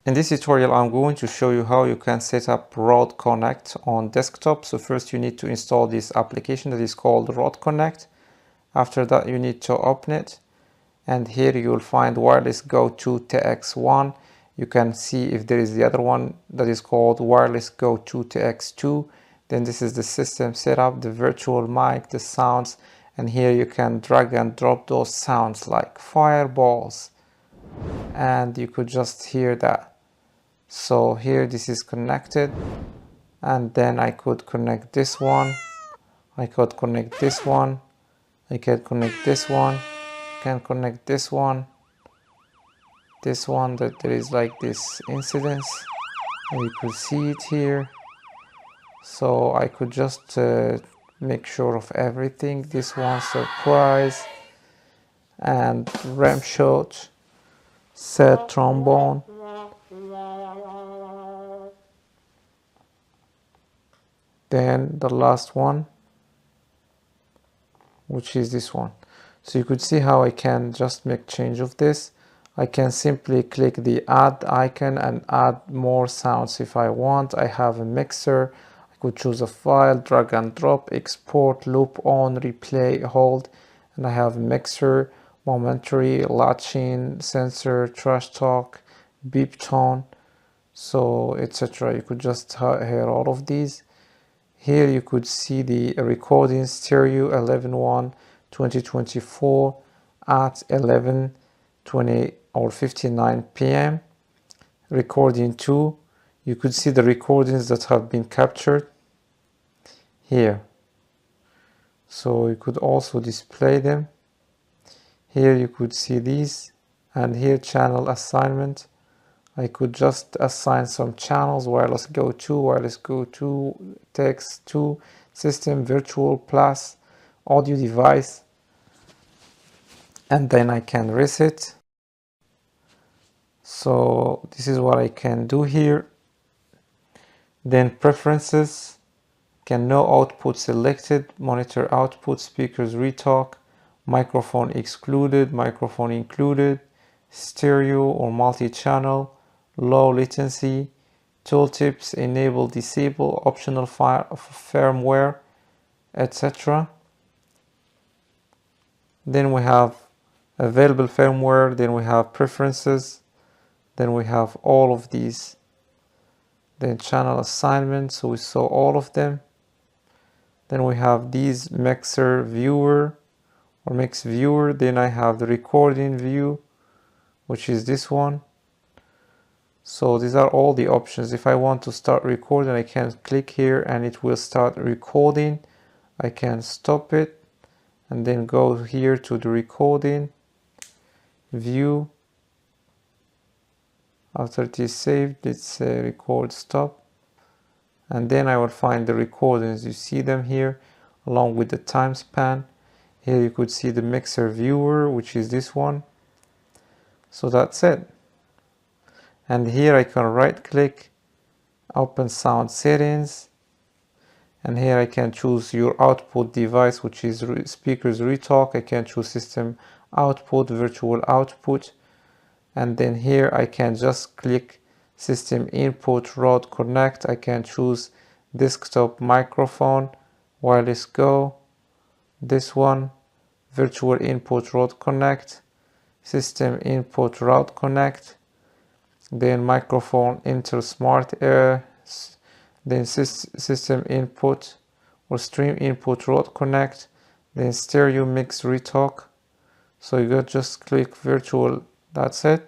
In this tutorial, I'm going to show you how you can set up Rode Connect on desktop. So first you need to install this application that is called Rode Connect. After that, you need to open it. And here you will find Wireless Go 2 TX1. You can see if there is the other one that is called Wireless Go 2 TX2. Then this is the system setup, the virtual mic, the sounds. And here you can drag and drop those sounds like fireballs. And you could just hear that. So here this is connected, and then I could connect this one, I could connect this one, I can connect this one, can connect this one that there is like this incidence, and you could see it here. So I could just make sure of everything. This one, surprise, and ram shot, sad trombone. Then the last one, which is this one. So you could see how I can just make change of this. I can simply click the add icon and add more sounds if I want. I have a mixer. I could choose a file, drag and drop, export, loop on, replay, hold. And I have mixer, momentary, latching, sensor, trash talk, beep tone, so etc. You could just hear all of these. Here you could see the recording stereo 11/1/2024 at 11:20 or 59 p.m. Recording 2. You could see the recordings that have been captured here. So you could also display them. Here you could see these, and here channel assignment. I could just assign some channels: Wireless Go 2, Wireless Go 2, Text 2, System, Virtual, Plus, Audio Device, and then I can reset. So this is what I can do here. Then Preferences, can no output selected, monitor output, speakers retalk, microphone excluded, microphone included, stereo or multi-channel, low latency, tooltips, enable, disable, optional firmware, etc. Then we have available firmware, then we have preferences, then we have all of these, then channel assignment, so we saw all of them. Then we have these mixer viewer or mix viewer, then I have the recording view, which is this one. So these are all the options. If I want to start recording, I can click here and it will start recording. I can stop it and then go here to the recording view. After it is saved, let's say record stop, and then I will find the recordings. You see them here along with the time span. Here you could see the mixer viewer, which is this one. So that's it. And here I can right click, open sound settings, and here I can choose your output device, which is speakers retalk. I can choose system output, virtual output, and then here I can just click system input, Rode Connect. I can choose desktop microphone, Wireless Go, this one, virtual input, Rode Connect, system input, Rode Connect, then microphone, enter smart air, then system input or stream input, Rode Connect, then stereo mix retalk. So you just click virtual, that's it.